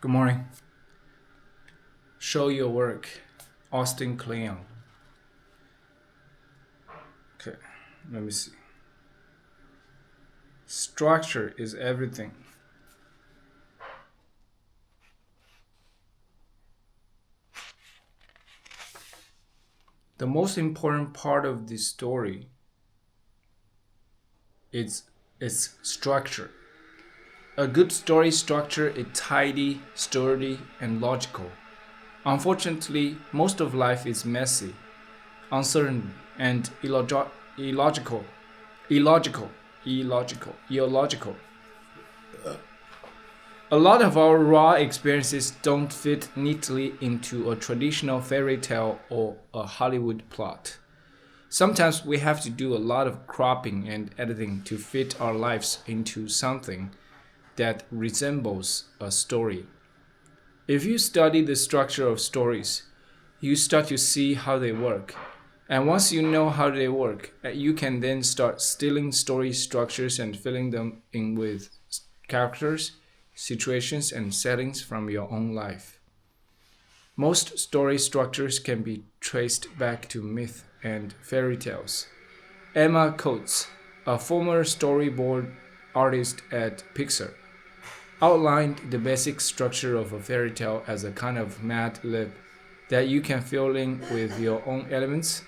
Good morning. Show your work. Austin Kleon. Okay, let me see. Structure is everything. The most important part of this story is its structure. A good story structure is tidy, sturdy, and logical. Unfortunately, most of life is messy, uncertain, and illogical. Illogical. A lot of our raw experiences don't fit neatly into a traditional fairy tale or a Hollywood plot. Sometimes we have to do a lot of cropping and editing to fit our lives into something that resembles a story. If you study the structure of stories, you start to see how they work. And once you know how they work, you can then start stealing story structures and filling them in with characters, situations, and settings from your own life. Most story structures can be traced back to myth and fairy tales. Emma Coates, a former storyboard artist at Pixar, outlined the basic structure of a fairy tale as a kind of mad lib that you can fill in with your own elements.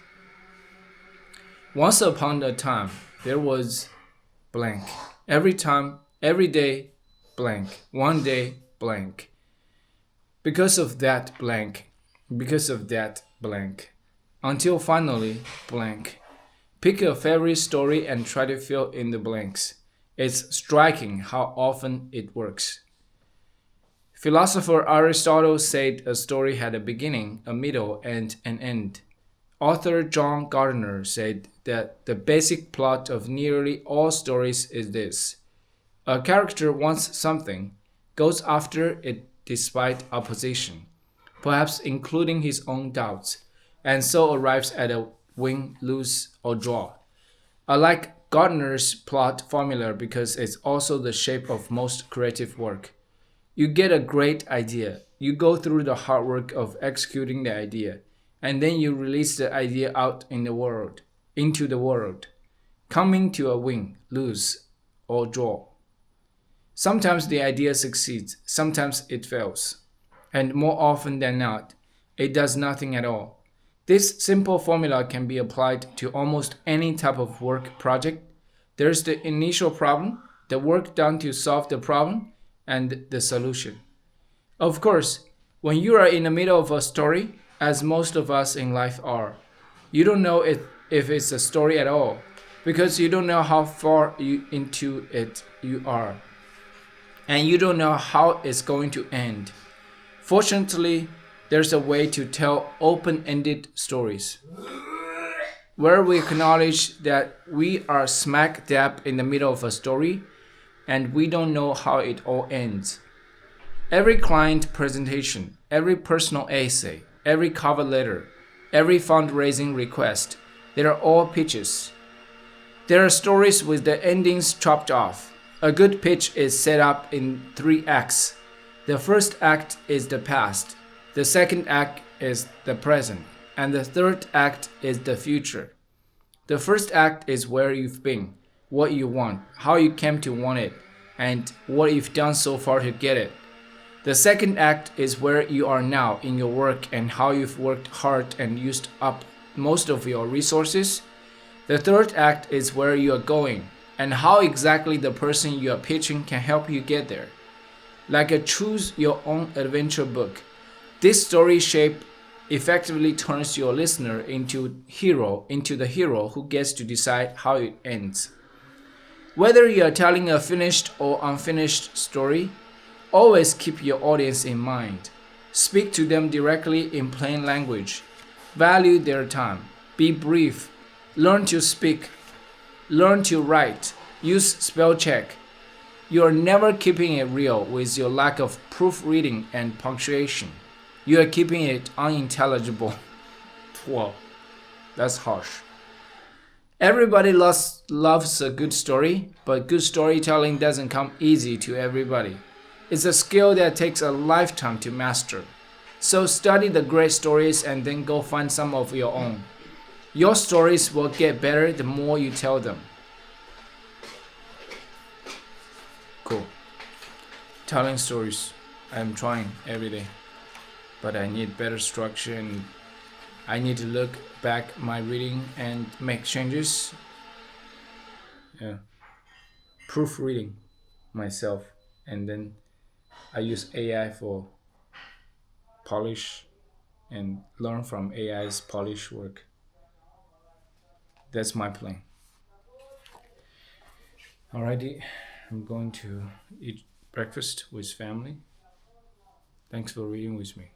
Once upon a time, there was blank. Every day, blank. One day, blank. Because of that, blank. Until finally, blank. Pick a fairy story and try to fill in the blanks. It's striking how often it works. Philosopher Aristotle said a story had a beginning, a middle, and an end. Author John Gardner said that the basic plot of nearly all stories is this: a character wants something, goes after it despite opposition, perhaps including his own doubts, and so arrives at a win, lose, or draw. I like Gardner's plot formula because it's also the shape of most creative work. You get a great idea, you go through the hard work of executing the idea, and then you release the idea out into the world, coming to a win, lose, or draw. Sometimes the idea succeeds, sometimes it fails, and more often than not, it does nothing at all. This simple formula can be applied to almost any type of work project. There's the initial problem, the work done to solve the problem, and the solution. Of course, when you are in the middle of a story, as most of us in life are, you don't know if it's a story at all, because you don't know how far into it you are, and you don't know how it's going to end. Fortunately, there's a way to tell open-ended stories, where we acknowledge that we are smack dab in the middle of a story, and we don't know how it all ends. Every client presentation, every personal essay, every cover letter, every fundraising request, they are all pitches. There are stories with the endings chopped off. A good pitch is set up in 3 acts. The first act is the past, the second act is the present, and the third act is the future. The first act is where you've been, what you want, how you came to want it, and what you've done so far to get it. The second act is where you are now in your work and how you've worked hard and used up most of your resources. The third act is where you are going and how exactly the person you are pitching can help you get there. Like a choose your own adventure book, this story shape effectively turns your listener into the hero who gets to decide how it ends. Whether you are telling a finished or unfinished story, always keep your audience in mind. Speak to them directly in plain language. Value their time. Be brief. Learn to speak. Learn to write. Use spell check. You are never keeping it real with your lack of proofreading and punctuation. You are keeping it unintelligible. Whoa, that's harsh. Everybody loves a good story, but good storytelling doesn't come easy to everybody. It's a skill that takes a lifetime to master. So study the great stories and then go find some of your own. Your stories will get better the more you tell them. Cool. Telling stories. I'm trying every day. But I need better structure and I need to look back my reading and make changes. Yeah. Proofreading myself and then I use AI for polish and learn from AI's polish work. That's my plan. Alrighty, I'm going to eat breakfast with family. Thanks for reading with me.